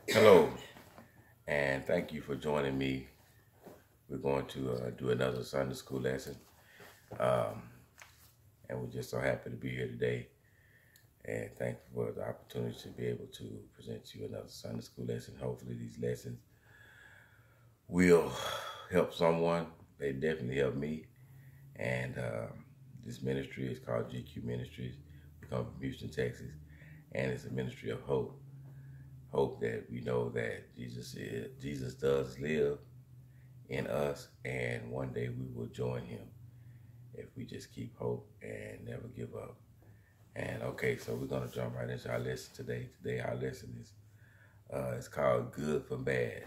Hello, and thank you for joining me. We're going to do another Sunday school lesson, um, and we're just so happy to be here today. And thankful for the opportunity to be able to present to you another Sunday school lesson. Hopefully, these lessons will help someone. They definitely help me. And this ministry is called GQ Ministries. We come from Houston, Texas, and it's a ministry of hope. Hope that we know that Jesus does live in us, and one day we will join him if we just keep hope and never give up. And okay, so we're gonna jump right into our lesson today. Today our lesson is it's called Good from Bad.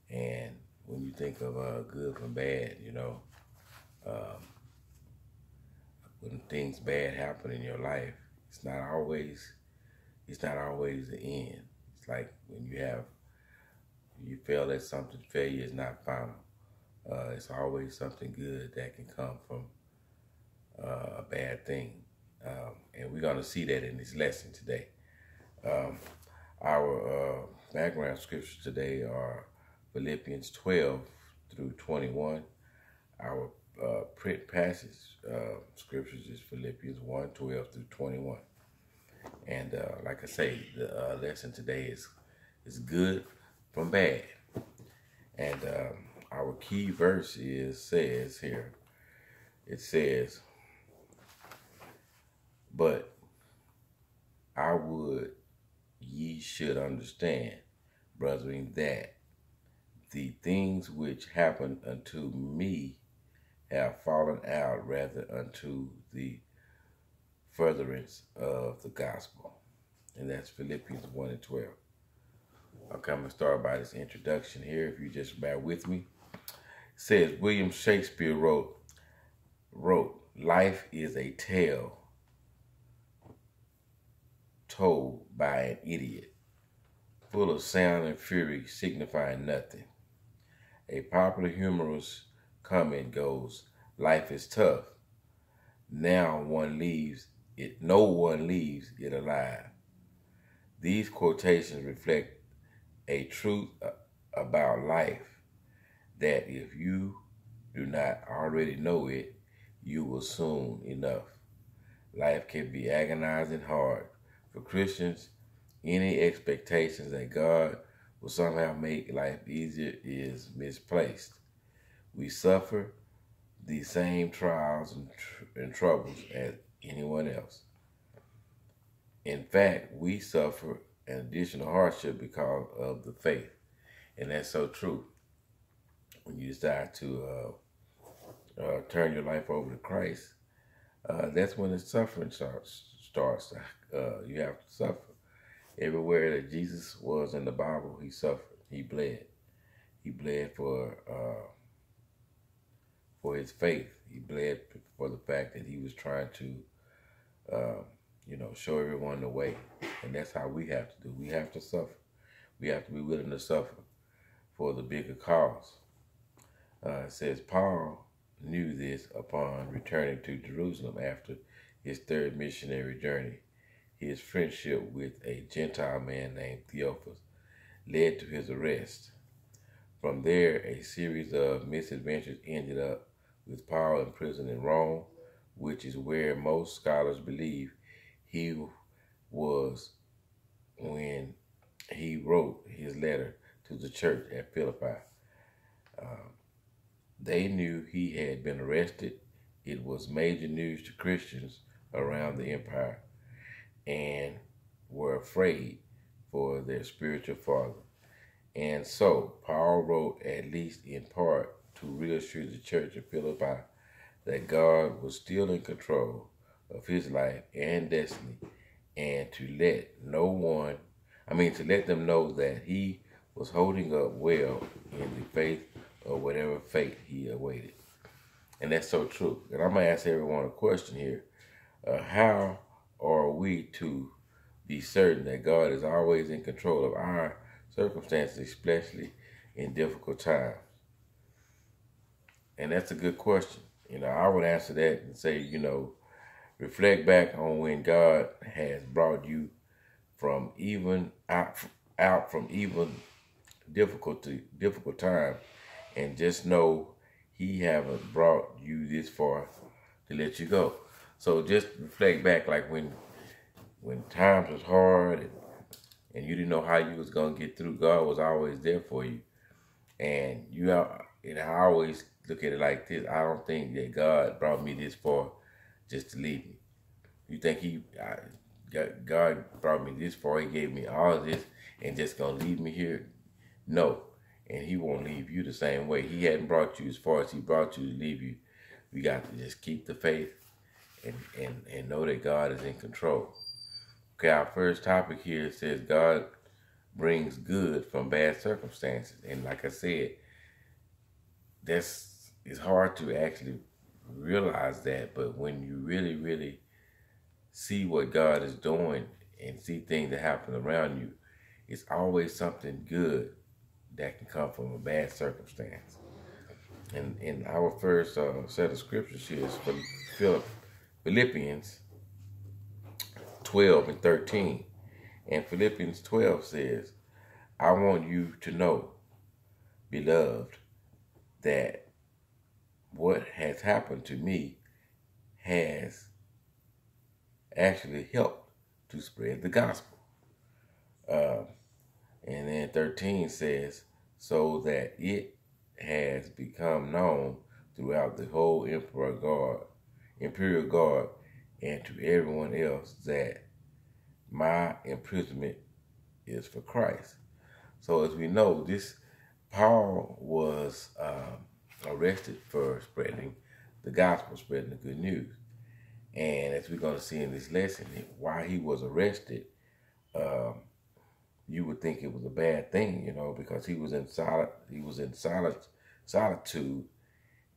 And when you think of good from bad, um, when things bad happen in your life, it's not always it's not always the end. It's like when you fail at something, failure is not final. It's always something good that can come from a bad thing. And we're going to see that in this lesson today. Um, our background scriptures today are Philippians 12 through 21. Our print passage scriptures is Philippians 1, 12 through 21. And like I say, the lesson today is good from bad. And our key verse says here, it says, but I would ye should understand, brethren, that the things which happened unto me have fallen out rather unto the furtherance of the gospel. And that's Philippians 1 and 12. Okay, I'm going to start by this introduction here, if you just bear with me. It says, William Shakespeare wrote, life is a tale told by an idiot, full of sound and fury signifying nothing. A popular humorous comment goes, life is tough. No one leaves it alive. These quotations reflect a truth about life that if you do not already know it, you will soon enough. Life can be agonizing hard. For Christians, any expectations that God will somehow make life easier is misplaced. We suffer the same trials and troubles as anyone else. In fact, we suffer an additional hardship because of the faith. And that's so true. When you decide to turn your life over to Christ, that's when the suffering starts. You have to suffer. Everywhere that Jesus was in the Bible, he suffered. He bled. He bled for his faith. He bled for the fact that he was trying to, show everyone the way. And that's how we have to do. We have to suffer. We have to be willing to suffer for the bigger cause. It says Paul knew this upon returning to Jerusalem after his third missionary journey. His friendship with a Gentile man named Theophilus led to his arrest. From there, a series of misadventures ended up with Paul in prison in Rome, which is where most scholars believe he was when he wrote his letter to the church at Philippi. They knew he had been arrested. It was major news to Christians around the empire and were afraid for their spiritual father. And so Paul wrote, at least in part, to reassure the church of Philippi that God was still in control of his life and destiny, and to let them know that he was holding up well in the faith of whatever fate he awaited. And that's so true. And I'm going to ask everyone a question here. How are we to be certain that God is always in control of our circumstances, especially in difficult times? And that's a good question. I would answer that and say, reflect back on when God has brought you from out from even difficult time, and just know he haven't brought you this far to let you go. So just reflect back, like when times was hard and you didn't know how you was gonna get through. God was always there for you, and and I always look at it like this: I don't think that God brought me this far just to leave me. You think God brought me this far? He gave me all of this, and just gonna leave me here? No, and He won't leave you the same way. He hadn't brought you as far as He brought you to leave you. We got to just keep the faith and know that God is in control. Okay, our first topic here says God brings good from bad circumstances. And like I said, it's hard to actually realize that, but when you really, really see what God is doing and see things that happen around you, it's always something good that can come from a bad circumstance. And our first set of scriptures here is from Philippians 12 and 13. And Philippians 12 says, I want you to know, beloved, that what has happened to me has actually helped to spread the gospel. And then 13 says, so that it has become known throughout the whole imperial guard, and to everyone else that my imprisonment is for Christ. So as we know, Paul was arrested for spreading the gospel, spreading the good news. And as we're going to see in this lesson, why he was arrested, you would think it was a bad thing, because he was in solitude,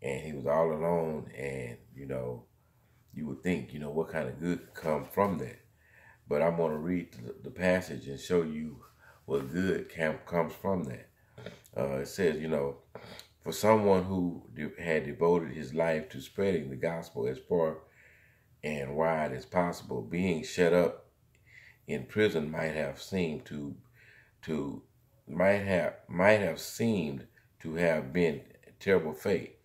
and he was all alone, and you would think, what kind of good could come from that. But I'm going to read the passage and show you what good comes from that. It says, for someone who had devoted his life to spreading the gospel as far and wide as possible, being shut up in prison might have seemed to have been a terrible fate.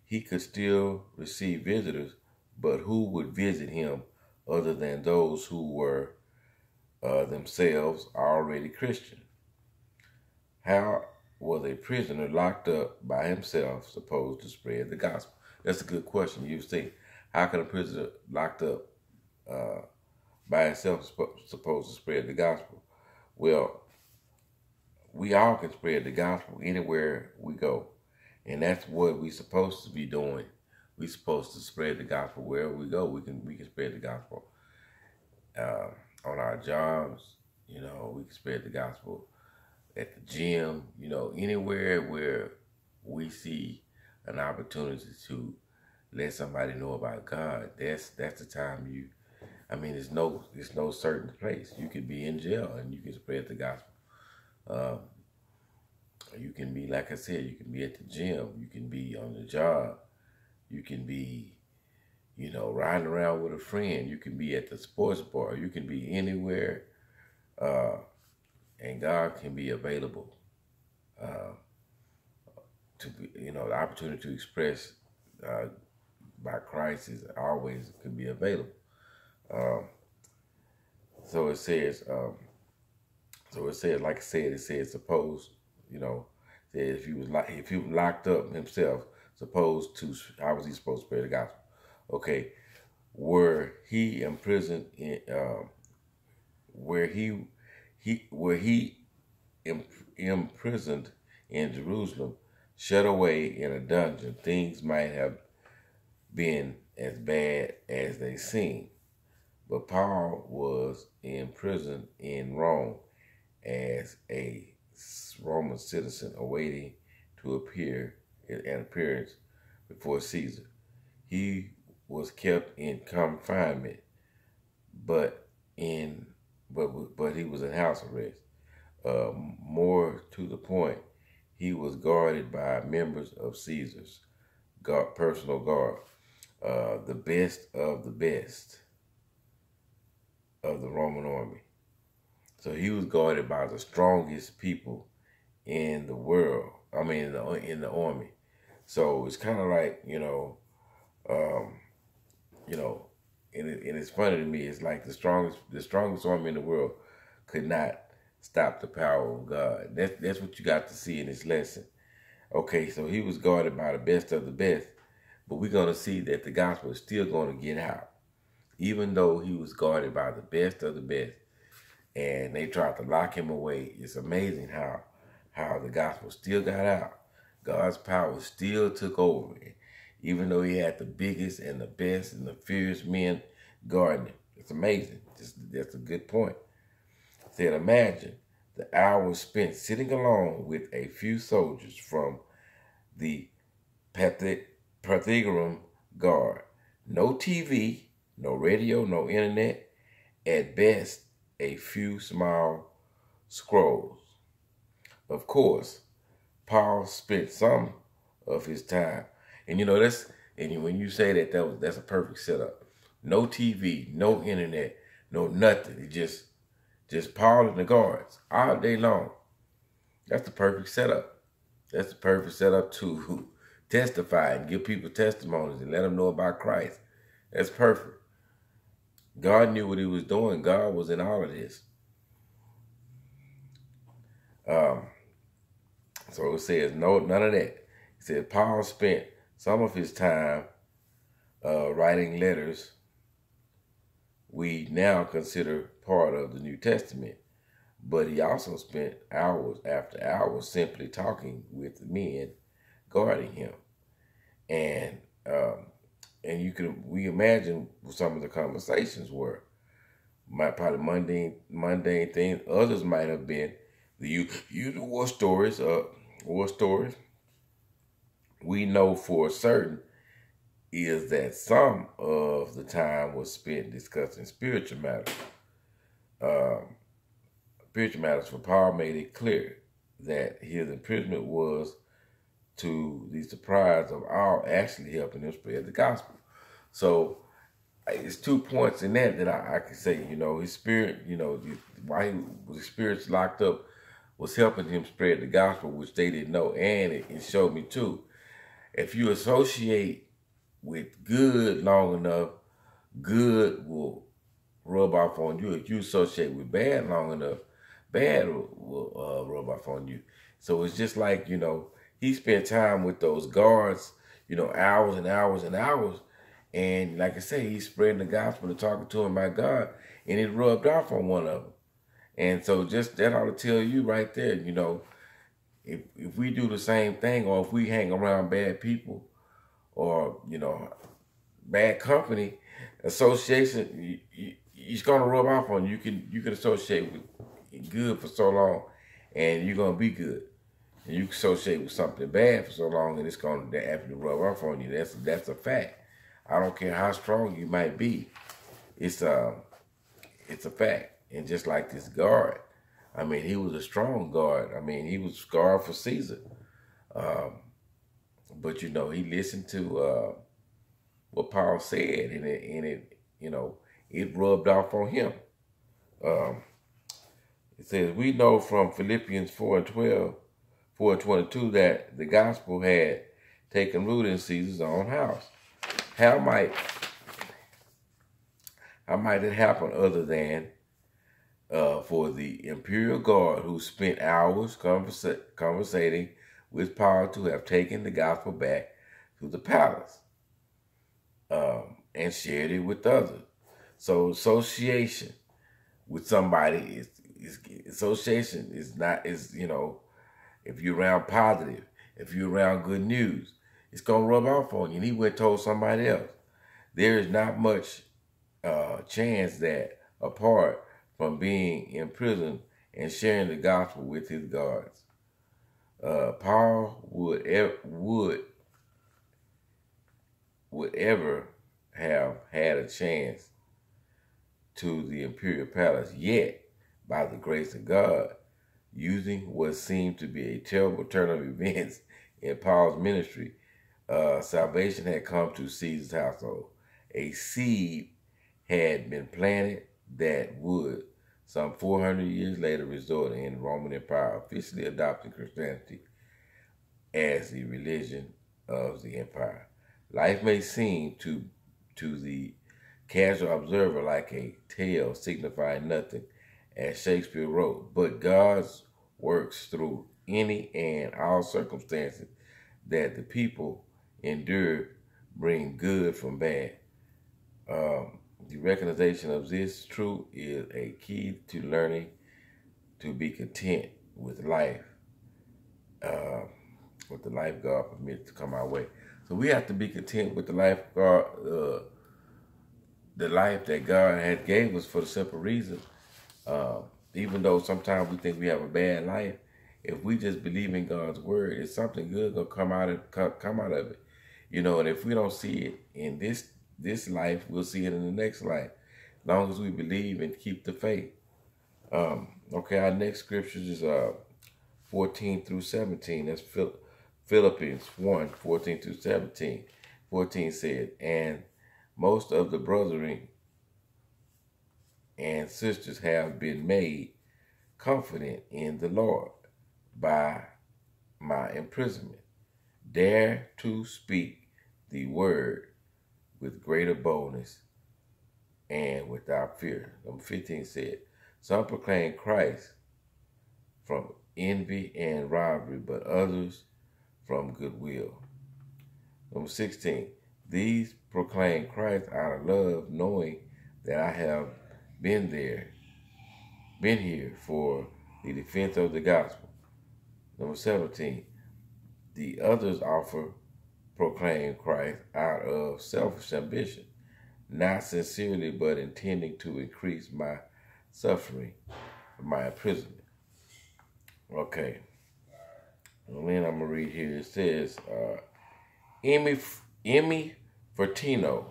He could still receive visitors, but who would visit him other than those who were themselves already Christian? How was a prisoner locked up by himself supposed to spread the gospel? That's a good question. You see, how can a prisoner locked up by himself supposed to spread the gospel? Well, we all can spread the gospel anywhere we go. And that's what we're supposed to be doing. We're supposed to spread the gospel wherever we go. We can spread the gospel on our jobs. We can spread the gospel at the gym. Anywhere where we see an opportunity to let somebody know about God. That's the time there's no certain place. You could be in jail and you can spread the gospel. You can be, like I said, you can be at the gym. You can be on the job. You can be, riding around with a friend. You can be at the sports bar. You can be anywhere, and God can be available to be, the opportunity to express by Christ is always can be available. So it says, like I said, it says, suppose, if he was locked up himself, how was he supposed to spread the gospel? Okay, were he imprisoned imprisoned in Jerusalem, shut away in a dungeon, things might have been as bad as they seem. But Paul was in prison in Rome as a Roman citizen awaiting to appear an appearance before Caesar. He was kept in confinement, but he was in house arrest. More to the point, he was guarded by members of Caesar's personal guard, the best of the best of the Roman army. So he was guarded by the strongest people in the world. I mean, in the army. So it's kind of like, um, you know, and it's funny to me. It's like the strongest army in the world could not stop the power of God. That's what you got to see in this lesson. Okay, so he was guarded by the best of the best, but we're gonna see that the gospel is still gonna get out, even though he was guarded by the best of the best, and they tried to lock him away. It's amazing how the gospel still got out. God's power still took over, even though he had the biggest and the best and the fiercest men guarding him. It's amazing. That's a good point. Said, imagine the hours spent sitting alone with a few soldiers from the Pythagorean guard. No TV, no radio, no internet. At best, a few small scrolls. Of course, Paul spent some of his time, and when you say that's a perfect setup. No TV, no internet, no nothing. It just Paul and the guards all day long. That's the perfect setup. That's the perfect setup to testify and give people testimonies and let them know about Christ. That's perfect. God knew what he was doing. God was in all of this. So it says, no, none of that. It said Paul spent some of his time writing letters we now consider part of the New Testament. But he also spent hours after hours simply talking with the men guarding him. And we imagine what some of the conversations were. Probably mundane things. Others might have been the usual war stories. We know for certain is that some of the time was spent discussing spiritual matters. For Paul made it clear that his imprisonment was, to the surprise of all, actually helping him spread the gospel. So it's 2 points in that I can say, his spirit, why his spirit's locked up was helping him spread the gospel, which they didn't know. And it showed me too, if you associate with good long enough, good will rub off on you. If you associate with bad long enough, bad will rub off on you. So it's just like, he spent time with those guards, hours and hours and hours. And like I say, he's spreading the gospel and talking to him about God, and it rubbed off on one of them. And so just that ought to tell you right there, if we do the same thing, or if we hang around bad people, or, bad company, association, it's going to rub off on you. You can associate with good for so long, and you're going to be good. And you can associate with something bad for so long, and it's going to actually rub off on you. That's a fact. I don't care how strong you might be. It's a fact. And just like this guard, I mean, he was a strong guard. I mean, he was guard for Caesar. But he listened to what Paul said, and it rubbed off on him. It says, we know from Philippians 4:22 that the gospel had taken root in Caesar's own house. How might it happen other than for the imperial guard who spent hours conversating with Paul to have taken the gospel back to the palace and shared it with others? So association with somebody if you're around positive, if you're around good news, it's gonna rub off on you. And he went and told somebody else. There is not much chance that apart from being in prison and sharing the gospel with his guards, Paul would ever have had a chance to the imperial palace. Yet, by the grace of God, using what seemed to be a terrible turn of events in Paul's ministry, salvation had come to Caesar's household. A seed had been planted that would some 400 years later resulted in the Roman Empire officially adopting Christianity as the religion of the empire. Life may seem to the casual observer like a tale signifying nothing, as Shakespeare wrote, but God's works through any and all circumstances that the people endure bring good from bad. The recognition of this truth is a key to learning to be content with life, with the life God permits to come our way. So we have to be content with the life the life that God had gave us, for the simple reason, even though sometimes we think we have a bad life, if we just believe in God's word, it's something good gonna come out of it. You know, and if we don't see it in this life, we'll see it in the next life, as long as we believe and keep the faith. Okay, our next scriptures is 14 through 17. That's Philippians 1, 14 through 17. 14 said, and most of the brethren and sisters have been made confident in the Lord by my imprisonment, dare to speak the word with greater boldness and without fear. Number 15 said, some proclaim Christ from envy and rivalry, but others from goodwill. Number 16, these proclaim Christ out of love, knowing that I have been here for the defense of the gospel. Number 17, the others proclaim Christ out of selfish ambition, not sincerely, but intending to increase my suffering, my imprisonment. Okay. And then I'm going to read here. It says, Emmy Fertino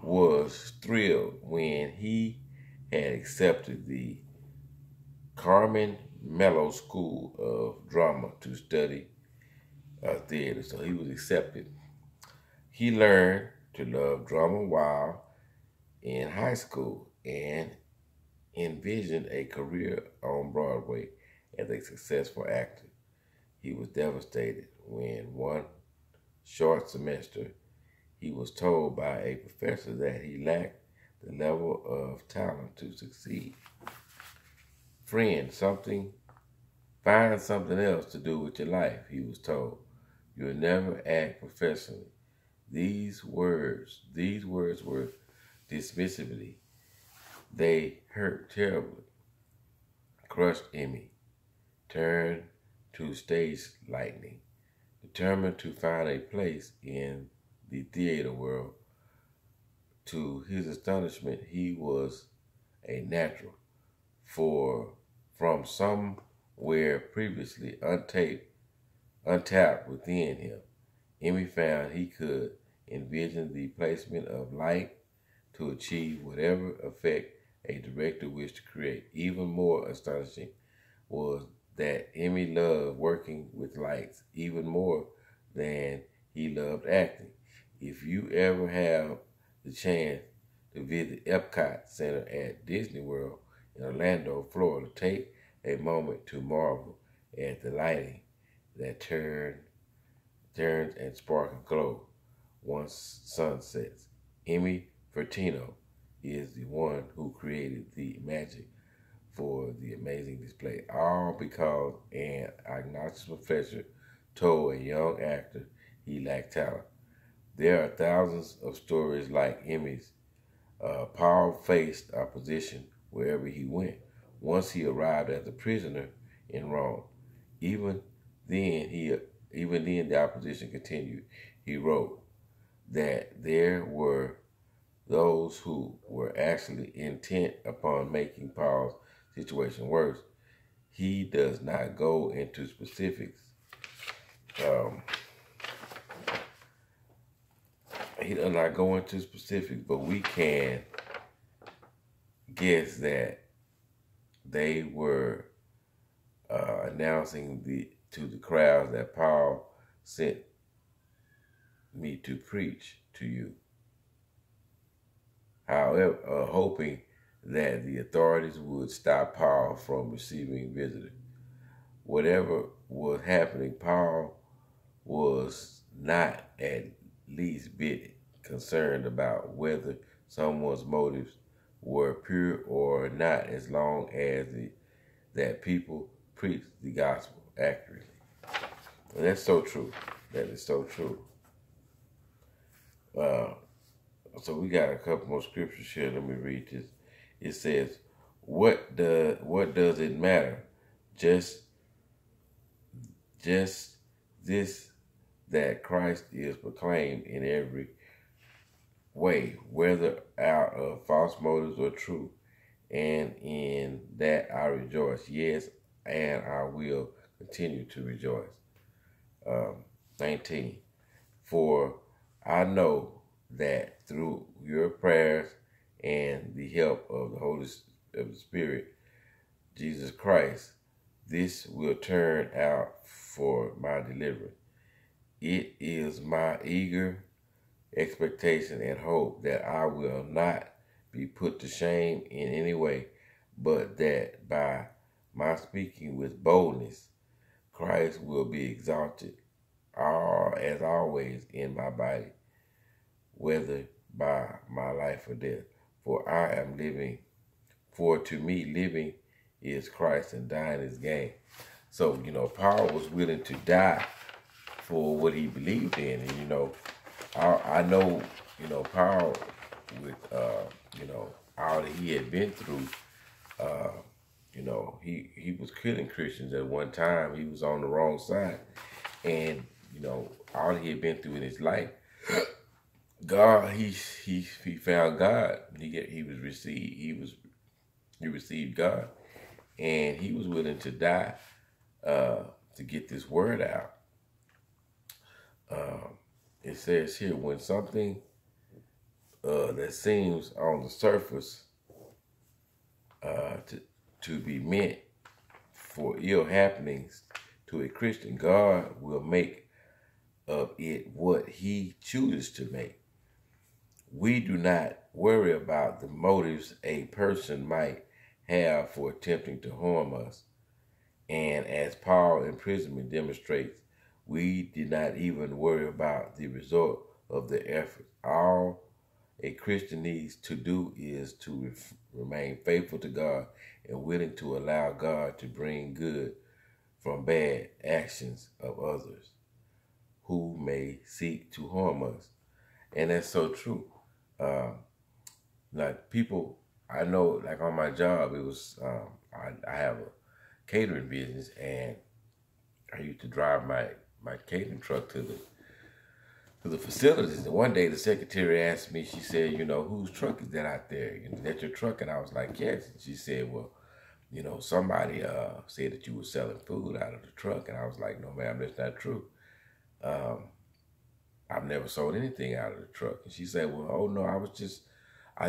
was thrilled when he had accepted the Carmen Mello School of Drama to study theater. So he was accepted. He learned to love drama while in high school and envisioned a career on Broadway as a successful actor. He was devastated when one short semester he was told by a professor that he lacked the level of talent to succeed. Friend, find something else to do with your life, he was told. You'll never act professionally. These words were dismissively. They hurt terribly. Crushed Emmy turned to stage lightning, determined to find a place in the theater world. To his astonishment, he was a natural, from somewhere previously untapped within him. Emmy found he could envision the placement of light to achieve whatever effect a director wished to create. Even more astonishing was that Emmy loved working with lights even more than he loved acting. If you ever have the chance to visit Epcot Center at Disney World in Orlando, Florida, take a moment to marvel at the lighting that turns and spark and glow once sun sets. Emmy Fertino is the one who created the magic for the amazing display, all because an obnoxious professor told a young actor he lacked talent. There are thousands of stories like Emmy's. Paul faced opposition wherever he went. Once he arrived as a prisoner in Rome. Even then the opposition continued. He wrote that there were those who were actually intent upon making Paul's situation worse. He does not go into specifics. But we can guess that they were announcing to the crowds that Paul sent me to preach to you. However, hoping that the authorities would stop Paul from receiving visitors. Whatever was happening, Paul was not at least bit concerned about whether someone's motives were pure or not, as long as that people preach the gospel accurately. And that's so true. That is so true. So we got a couple more scriptures here. Let me read this. It says, what does it matter? Just this, that Christ is proclaimed in every way, whether out of false motives or true, and in that I rejoice. Yes, and I will continue to rejoice. 19. For I know that through your prayers and the help of the Spirit, Jesus Christ, this will turn out for my deliverance. It is my eager expectation and hope that I will not be put to shame in any way, but that by my speaking with boldness, Christ will be exalted as always in my body, whether by my life or death. For I am living, for to me living is Christ and dying is gain. So, Paul was willing to die for what he believed in. And, I know, Paul, with, all that he had been through, he was killing Christians at one time. He was on the wrong side. And, all he had been through in his life, God, he found God. He received God, and he was willing to die to get this word out. It says here, when something that seems on the surface to be meant for ill happenings to a Christian, God will make of it what he chooses to make. We do not worry about the motives a person might have for attempting to harm us. And as Paul's imprisonment demonstrates, we did not even worry about the result of the effort. All a Christian needs to do is to remain faithful to God and willing to allow God to bring good from bad actions of others who may seek to harm us. And that's so true. Like people, I know, like on my job, it was, I have a catering business, and I used to drive my catering truck to the facilities. And one day the secretary asked me, she said, whose truck is that out there? Is that your truck? And I was like, yes. And she said, well, somebody said that you were selling food out of the truck. And I was like, no, ma'am, that's not true. I've never sold anything out of the truck. And she said, well, oh no, I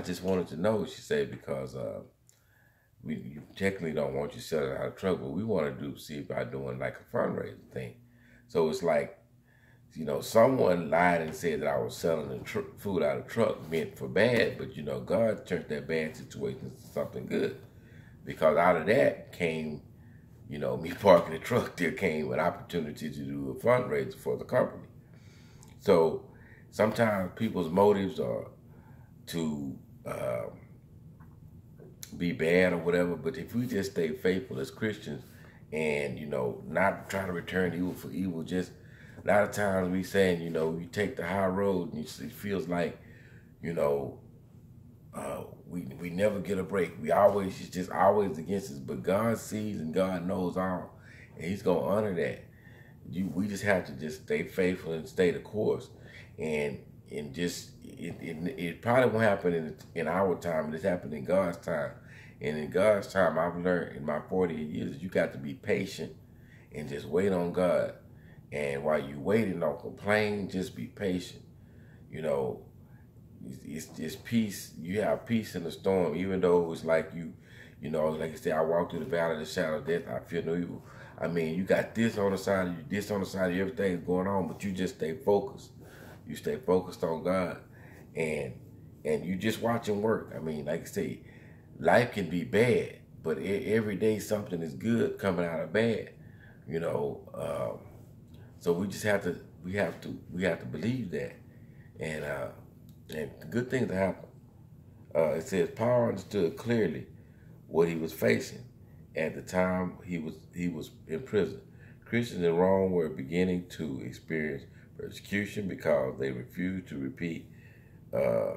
just wanted to know. She said, because you technically don't want you selling out of the truck, but we want to see about doing like a fundraising thing. So it's like, someone lied and said that I was selling the food out of the truck meant for bad, but God turned that bad situation into something good. Because out of that came, me parking the truck, there came an opportunity to do a fundraiser for the company. So sometimes people's motives are to be bad or whatever, but if we just stay faithful as Christians and, not try to return evil for evil, just a lot of times we saying, you take the high road and it feels like, we never get a break. It's just always against us, but God sees and God knows all, and he's going to honor that. We just have to just stay faithful and stay the course, and just it probably won't happen in our time. It's happened in God's time, and in God's time, I've learned in my 48 years, you got to be patient and just wait on God. And while you waiting, don't complain. Just be patient. It's just peace. You have peace in the storm, even though it's like like I said, I walk through the valley of the shadow of death. I fear no evil. I mean, you got this on the side of you, this on the side of you, everything's going on, but you just stay focused. You stay focused on God, and you just watch him work. I mean, like I say, life can be bad, but every day something is good coming out of bad. You know, so we just have to believe that, and good things happen. It says Paul understood clearly what he was facing at the time he was in prison. Christians in Rome were beginning to experience persecution because they refused to repeat uh,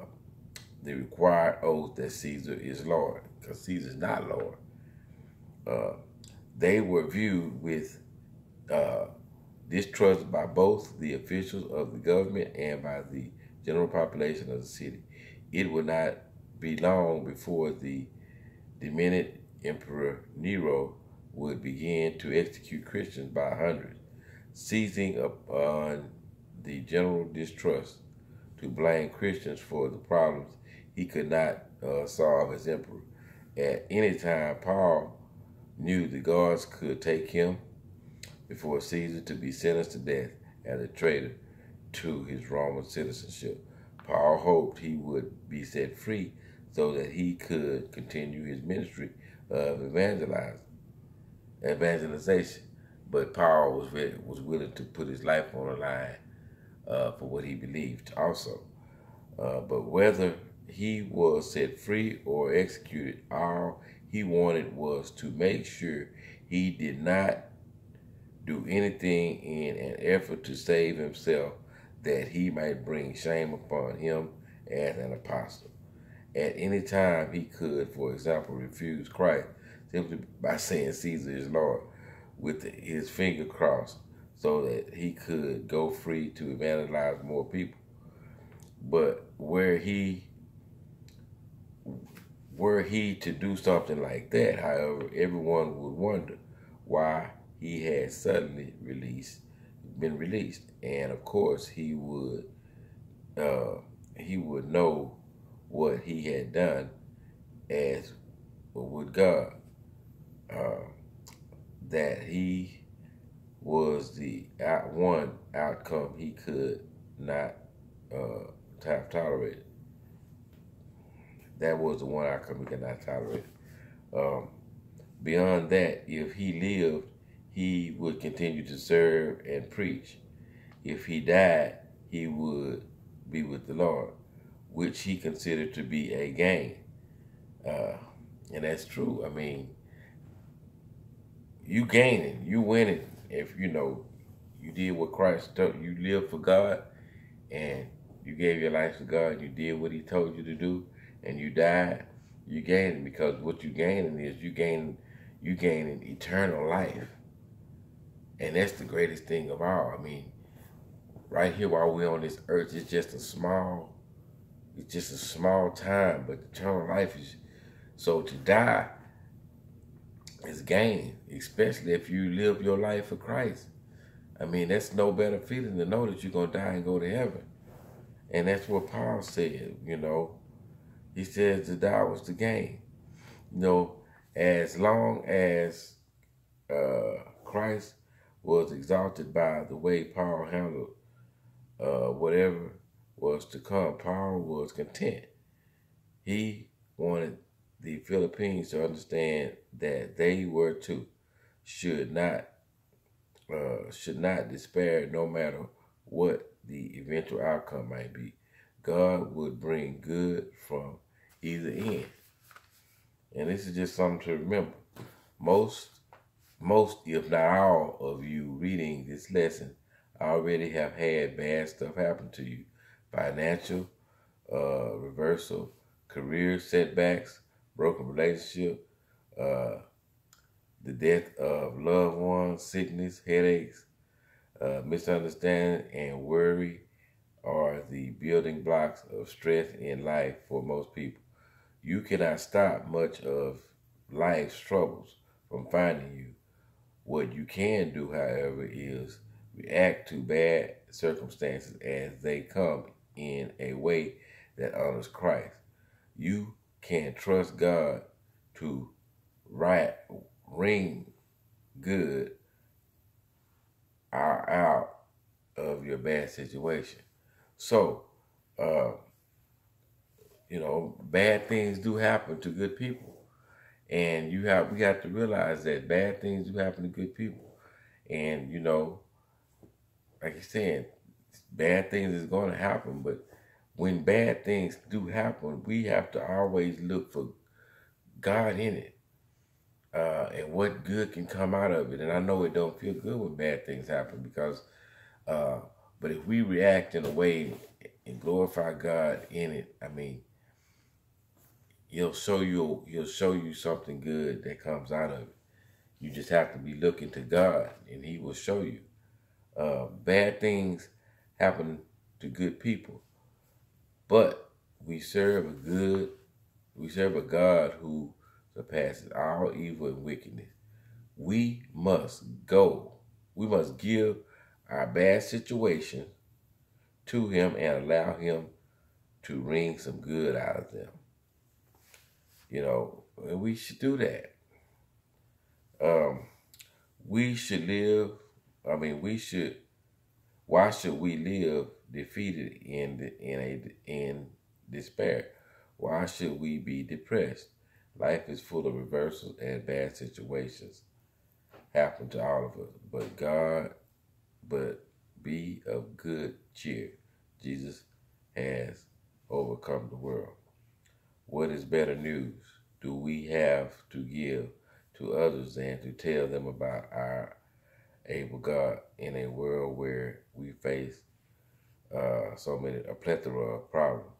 the required oath that Caesar is Lord, because Caesar is not Lord. Uh, they were viewed with uh, distrust by both the officials of the government and by the general population of the city. It would not be long before the demented Emperor Nero would begin to execute Christians by hundreds, seizing upon the general distrust to blame Christians for the problems he could not solve as emperor. At any time, Paul knew the guards could take him before Caesar to be sentenced to death as a traitor to his Roman citizenship. Paul hoped he would be set free so that he could continue his ministry of evangelization. But Paul was willing to put his life on the line for what he believed also. But whether he was set free or executed, all he wanted was to make sure he did not do anything in an effort to save himself that he might bring shame upon him as an apostle. At any time he could, for example, refuse Christ simply by saying Caesar is Lord with his finger crossed so that he could go free to evangelize more people. But were he to do something like that, however, everyone would wonder why he had suddenly been released, and of course he would know what he had done as with God, that he was the one outcome he could not have tolerated. That was the one outcome he could not tolerate. Beyond that, if he lived, he would continue to serve and preach. If he died, he would be with the Lord, which he considered to be a gain. And that's true. I mean, you gaining, you winning. If you did what Christ told you, lived for God, and you gave your life to God, and you did what he told you to do, and you died, you gaining, because what you gaining is you gaining eternal life. And that's the greatest thing of all. I mean, right here while we're on this earth, it's just a small time, but eternal life is, so to die is gain, especially if you live your life for Christ. I mean, that's no better feeling to know that you're going to die and go to heaven. And that's what Paul said, He says to die was the gain. As long as Christ was exalted by the way Paul handled whatever was to come, Paul was content. He wanted the Philippines to understand that they were too should not despair, no matter what the eventual outcome might be. God would bring good from either end. And this is just something to remember. Most, if not all of you reading this lesson already have had bad stuff happen to you. Financial reversal, career setbacks, broken relationship, the death of loved ones, sickness, headaches, misunderstanding, and worry are the building blocks of stress in life for most people. You cannot stop much of life's troubles from finding you. What you can do, however, is react to bad circumstances as they come in a way that honors Christ. You can trust God to wring good out of your bad situation. So, bad things do happen to good people. And we have to realize that bad things do happen to good people. And, you know, like you said, bad things is going to happen. But when bad things do happen, we have to always look for God in it. And what good can come out of it. And I know it don't feel good when bad things happen because, uh, but if we react in a way and glorify God in it, I mean, he'll show you something good that comes out of it. You just have to be looking to God, and He will show you. Bad things happen to good people, but we serve we serve a God who surpasses all evil and wickedness. We must go. We must give our bad situations to Him and allow Him to wring some good out of them. You know, and we should do that. Um, we should live. I mean, we should. Why should we live defeated in despair? Why should we be depressed? Life is full of reversals and bad situations happen to all of us. But be of good cheer. Jesus has overcome the world. What is better news do we have to give to others than to tell them about our able God in a world where we face a plethora of problems?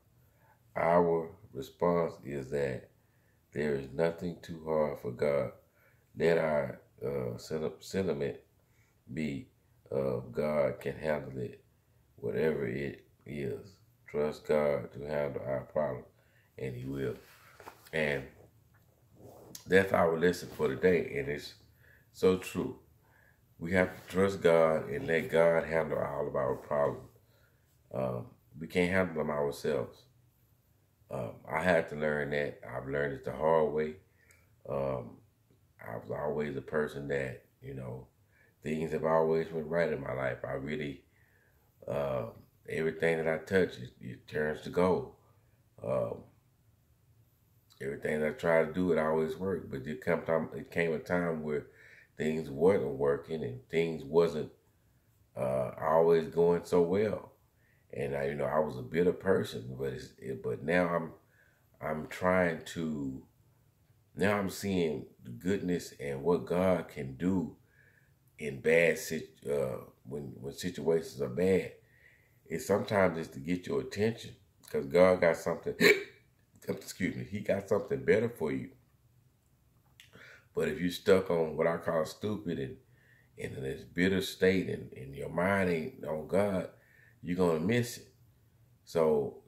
Our response is that there is nothing too hard for God. Let our sentiment be God can handle it, whatever it is. Trust God to handle our problem, and He will. And that's our lesson for today, and it's so true. We have to trust God and let God handle all of our problems. We can't handle them ourselves. I had to learn that. I've learned it the hard way. Um, I was always a person that, you know, things have always went right in my life. I really, uh, everything that I touch, it turns to gold. Um, Everything that I try to do, it always worked. But it came a time where things wasn't working and things wasn't always going so well. And I was a bitter person, but now I'm trying to. Now I'm seeing the goodness and what God can do in when situations are bad. It's to get your attention because God got something. Excuse me. He got something better for you. But if you stuck on what I call stupid and in this bitter state and your mind ain't on God, you're gonna miss it. So